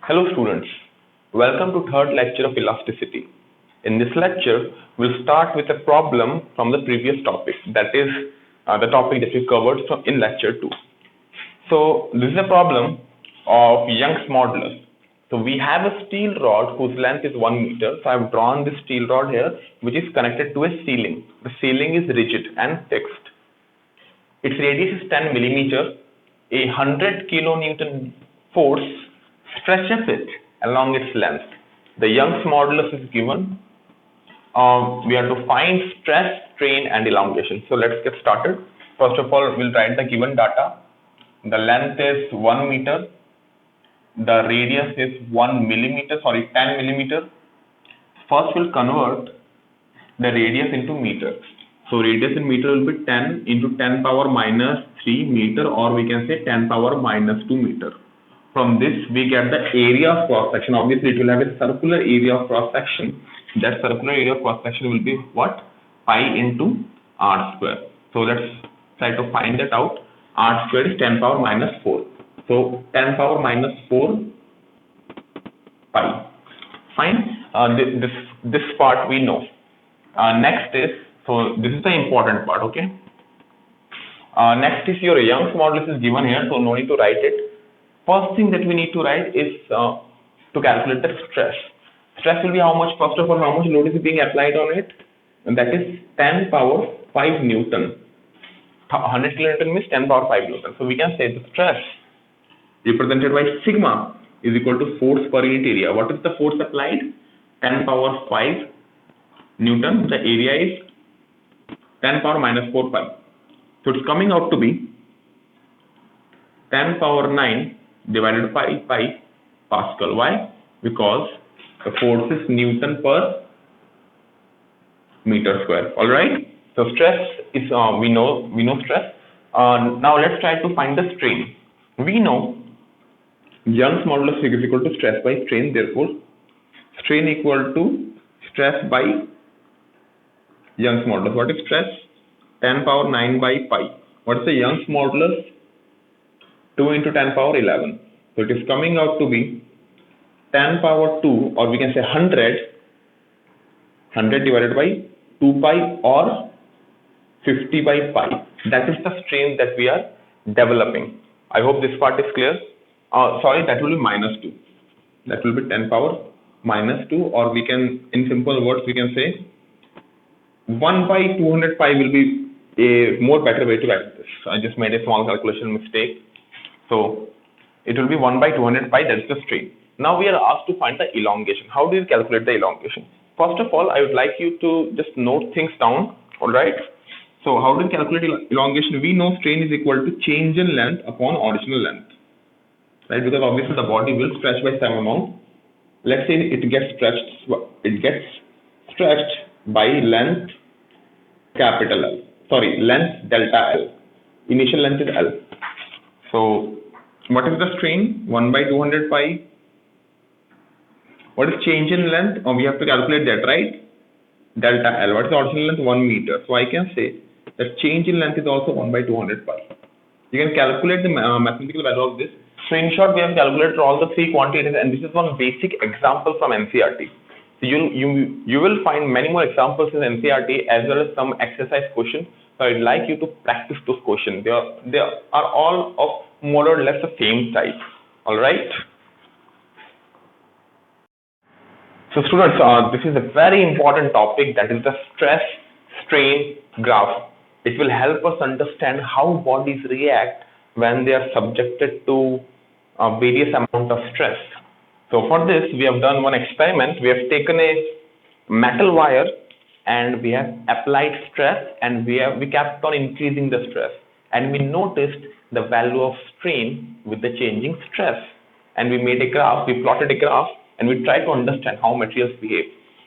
Hello students, welcome to third lecture of elasticity. In this lecture, we'll start with a problem from the previous topic, that is the topic that we covered in lecture 2. So this is a problem of Young's modulus. So we have a steel rod whose length is 1 meter. So I've drawn this steel rod here which is connected to a ceiling. The ceiling is rigid and fixed. Its radius is 10 millimeter. A 100 kilonewton force stretches it along its length. The Young's modulus is given. We have to find stress, strain, and elongation. So let's get started. First of all, we'll write the given data. The length is 1 meter. The radius is 10 millimeter. First, we'll convert the radius into meter. So radius in meter will be 10 into 10 power minus 3 meter, or we can say 10 power minus 2 meter. From this, we get the area of cross section. Obviously, it will have a circular area of cross section. That circular area of cross section will be what? Pi into r square. So let's try to find that out. R square is 10 power minus 4. So 10 power minus 4 pi. Fine. This part we know. Next is, so this is the important part, okay? Next is your Young's modulus is given here, so no need to write it. First thing that we need to write is to calculate the stress. Stress will be how much, first of all, how much load is being applied on it? And that is 10 power 5 Newton. 100 kilonewton means 10 power 5 Newton. So we can say the stress represented by sigma is equal to force per unit area. What is the force applied? 10 power 5 Newton. The area is 10 power minus 4 pi. So it's coming out to be 10 power 9 divided by pi Pascal. Why? Because the force is Newton per meter square. All right. So stress is we know stress. Now let's try to find the strain. We know Young's modulus is equal to stress by strain. Therefore, strain equal to stress by Young's modulus. What is stress? 10 power 9 by pi. What is the Young's modulus? 2 into 10 power 11. So it is coming out to be 10 power 2, or we can say 100 divided by 2 pi or 50 by pi. That is the strain that we are developing. I hope this part is clear. Sorry, that will be minus 2. That will be 10 power minus 2, or we can, in simple words, we can say 1 by 200 pi will be a more better way to write this. I just made a small calculation mistake. So it will be 1 by 200 pi, that's the strain. Now we are asked to find the elongation. How do you calculate the elongation? First of all, I would like you to just note things down, alright? So how do you calculate elongation? We know strain is equal to change in length upon original length, right? Because obviously the body will stretch by some amount. Let's say it gets stretched by length capital L. Sorry, length delta L. Initial length is L. So what is the strain? 1 by 200 pi. What is change in length? We have to calculate that, right? Delta L. What is the original length? 1 meter. So I can say that change in length is also 1 by 200 pi. You can calculate the mathematical value of this. So in short, we have calculated all the three quantities, and this is one basic example from NCERT. So you will find many more examples in NCERT as well as some exercise questions. So I'd like you to practice those questions. They are all of more or less the same type. All right. So students, this is a very important topic, that is the stress strain graph. It will help us understand how bodies react when they are subjected to various amount of stress. So for this, we have done one experiment. We have taken a metal wire and we have applied stress, and we kept on increasing the stress, and we noticed the value of strain with the changing stress, and we made a graph, we plotted a graph, and we try to understand how materials behave.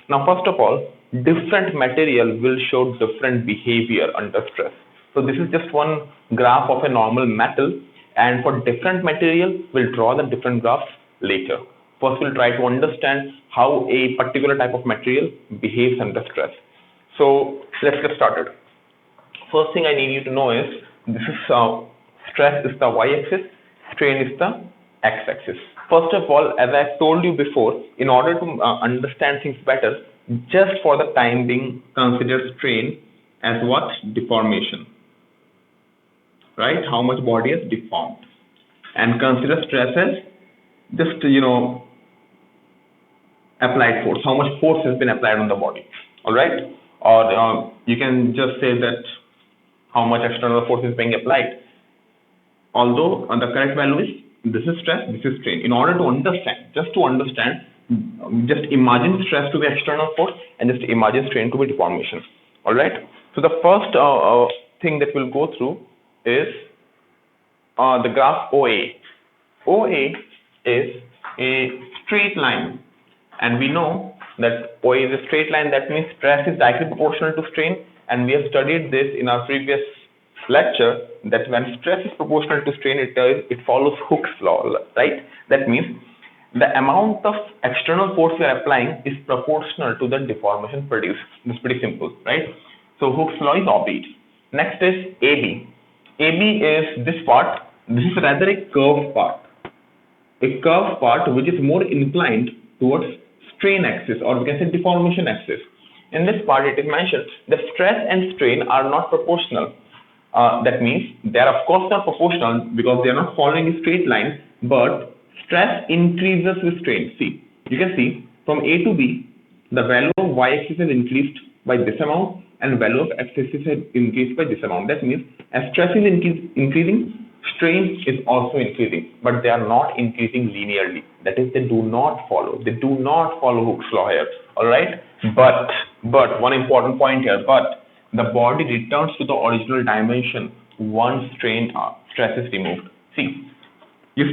Now, first of all, different material will show different behavior under stress. So this is just one graph of a normal metal, and for different material, we'll draw the different graphs later. First, we'll try to understand how a particular type of material behaves under stress. So let's get started. First thing I need you to know is, this is stress is the y-axis, strain is the x-axis. First of all, as I told you before, in order to understand things better, just for the time being, consider strain as what? Deformation, right? How much body is deformed. And consider stress as just, applied force, how much force has been applied on the body, all right? Or you can just say that how much external force is being applied. Although the correct value is, this is stress, this is strain. In order to understand, just imagine stress to be external force and just imagine strain to be deformation, all right? So the first thing that we'll go through is the graph OA. OA is a straight line, and we know that OA is a straight line. That means stress is directly proportional to strain, and we have studied this in our previous lecture, that when stress is proportional to strain, it follows Hooke's law, right? That means the amount of external force we are applying is proportional to the deformation produced. It's pretty simple, right? So Hooke's law is obeyed. Next is AB. AB is this part. This is rather a curved part. A curved part which is more inclined towards strain axis, or we can say deformation axis. In this part, it is mentioned that stress and strain are not proportional. That means they are of course not proportional because they are not following a straight line, but stress increases with strain. See, you can see from A to B, the value of y-axis has increased by this amount and value of x-axis has increased by this amount. That means as stress is increasing, strain is also increasing, but they are not increasing linearly. That is, they do not follow Hooke's law here. All right, but one important point here, but the body returns to the original dimension once stress is removed. See, you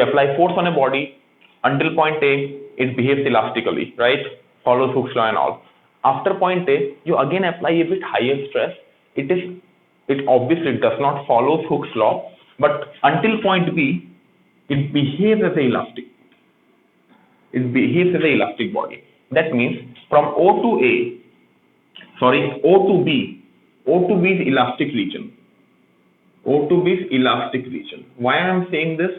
apply force on a body until point A, it behaves elastically, right? Follows Hooke's law and all. After point A, you again apply a bit higher stress. It obviously does not follow Hooke's law, but until point B, it behaves as an elastic. It behaves as an elastic body. That means from O to B. O to B is elastic region. O to B is elastic region. Why I am saying this?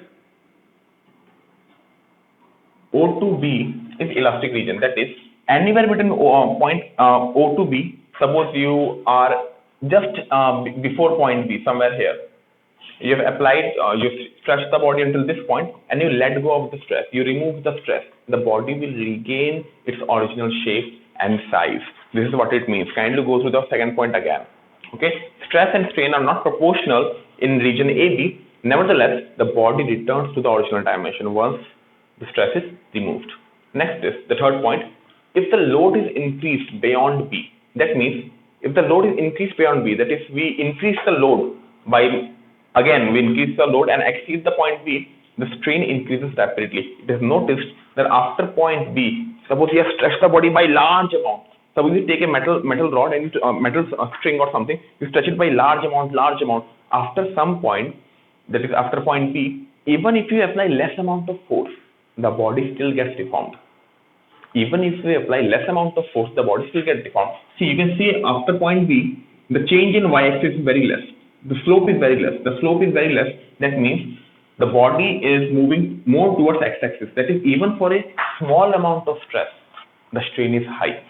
O to B is elastic region. That is, anywhere between point O to B, suppose you are just before point B, somewhere here. You have applied, you stretched the body until this point and you let go of the stress. You remove the stress. The body will regain its original shape and size. This is what it means. Kindly go through the second point again. Okay, stress and strain are not proportional in region AB. Nevertheless, the body returns to the original dimension once the stress is removed. Next is the third point. If the load is increased beyond B, that means if the load is increased beyond B, that is, we increase the load by, again, we increase the load and exceed the point B, the strain increases rapidly. It is noticed that after point B, suppose you have stretched the body by large amount. Suppose you take a metal rod and metal string or something, you stretch it by large amount. After some point, that is after point B, even if you apply less amount of force, the body still gets deformed. Even if we apply less amount of force, the body still gets deformed. See, you can see after point B, the change in y-axis is very less. The slope is very less. That means the body is moving more towards x-axis. That is, even for a small amount of stress, the strain is high.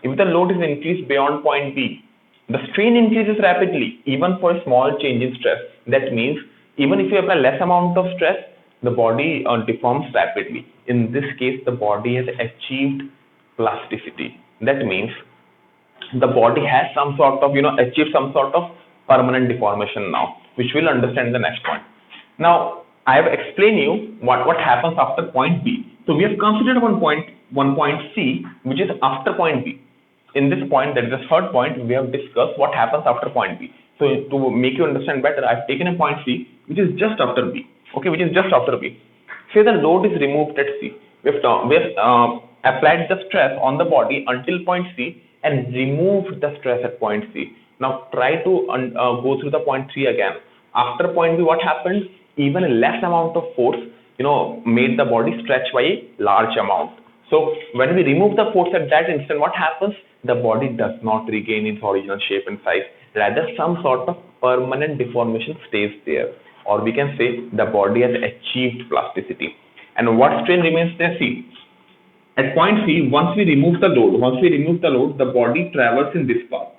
If the load is increased beyond point B, the strain increases rapidly, even for a small change in stress. That means even if you apply less amount of stress, the body deforms rapidly. In this case, the body has achieved plasticity. That means the body has some sort of, achieved some sort of permanent deformation now, which we'll understand in the next point. Now, I have explained you what happens after point B. So we have considered one point C, which is after point B. In this point, that is the third point, we have discussed what happens after point B. So to make you understand better, I've taken a point C, which is just after B. Okay, which is just after B. Say the load is removed at C. We have applied the stress on the body until point C and removed the stress at point C. Now try to go through the point 3 again. After point B, what happened? Even a less amount of force, made the body stretch by a large amount. So when we remove the force at that instant, what happens? The body does not regain its original shape and size. Rather, some sort of permanent deformation stays there. or we can say the body has achieved plasticity. And what strain remains there? See, at point C, once we remove the load, the body travels in this path.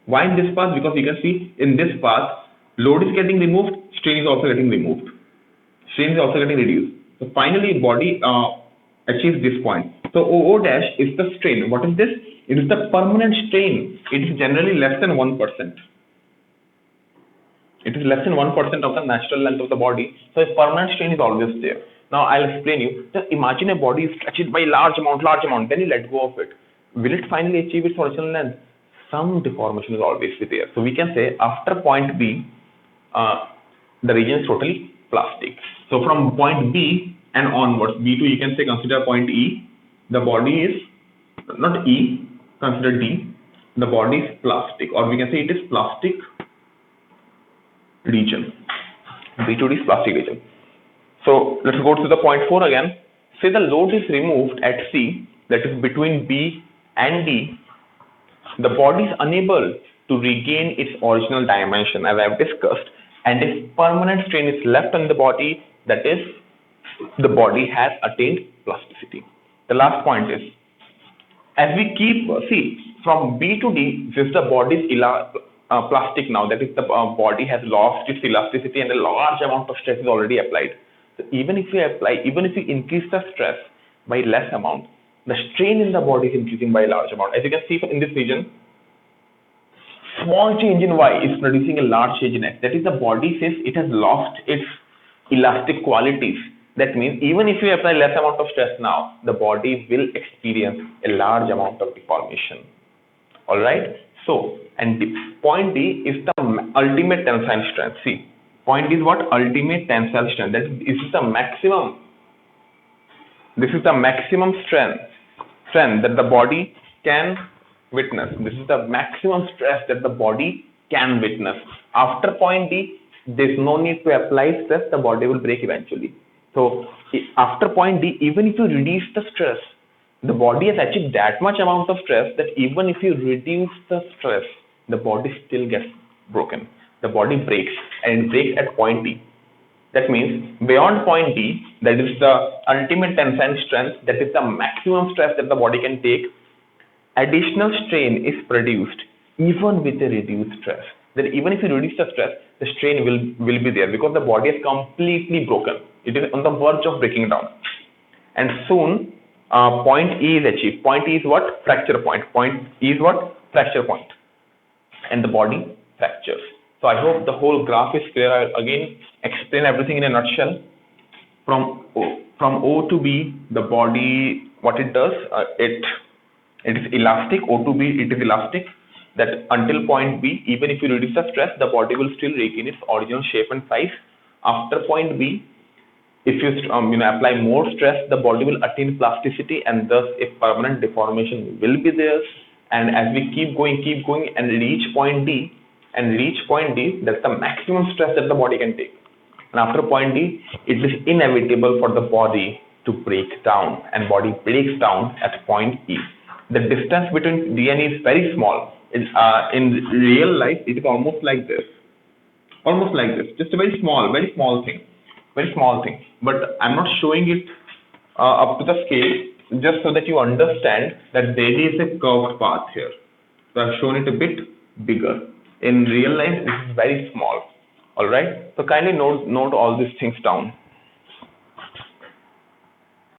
Why in this path? Because you can see in this path, load is getting removed, strain is also getting removed. Strain is also getting reduced. So finally, body achieves this point. So OO dash is the strain. What is this? It is the permanent strain. It is generally less than 1%. It is less than 1% of the natural length of the body. So a permanent strain is always there. Now I'll explain you. Just imagine a body is stretched by large amount, then you let go of it. Will it finally achieve its original length? Some deformation is always be there. So we can say after point B, the region is totally plastic. So from point B and onwards, B2 you can say consider point E. The body is not E, consider D. The body is plastic, or we can say it is plastic region. B2D is plastic region. So let's go to the point 4 again. Say the load is removed at C, that is between B and D. The body is unable to regain its original dimension, as I have discussed, and a permanent strain is left on the body, that is, the body has attained plasticity. The last point is, as we keep, see, from B to D, since the body is plastic now, that is, the body has lost its elasticity and a large amount of stress is already applied. So even if we increase the stress by less amount, the strain in the body is increasing by a large amount. As you can see in this region, small change in Y is producing a large change in X. That is, the body says it has lost its elastic qualities. That means even if you apply less amount of stress now, the body will experience a large amount of deformation. All right. So, and point D is the ultimate tensile strength. See, point D is what? Ultimate tensile strength. That is the maximum. This is the maximum strength that the body can witness. This is the maximum stress that the body can witness. After point D, there is no need to apply stress. The body will break eventually. So after point D, even if you reduce the stress, the body has achieved that much amount of stress that even if you reduce the stress, the body still gets broken. The body breaks, and it breaks at point D. That means beyond point D, that is the ultimate tensile strength, that is the maximum stress that the body can take, additional strain is produced even with a reduced stress. That even if you reduce the stress, the strain will be there because the body is completely broken. It is on the verge of breaking down. And soon, point E is achieved. Point E is what? Fracture point. Point E is what? Fracture point. And the body fractures. So I hope the whole graph is clear. I'll again explain everything in a nutshell. From O to B, the body, what it does, it is elastic. O to B, it is elastic. That until point B, even if you reduce the stress, the body will still regain its original shape and size. After point B, if you apply more stress, the body will attain plasticity, and thus a permanent deformation will be there. And as we keep going and reach point D, that's the maximum stress that the body can take. And after point D, it is inevitable for the body to break down, and body breaks down at point E. The distance between D and E is very small. In real life, it is almost like this, just a very small thing. But I'm not showing it up to the scale, just so that you understand that there is a curved path here. So I've shown it a bit bigger. In real life, this is very small. All right. So kindly note all these things down.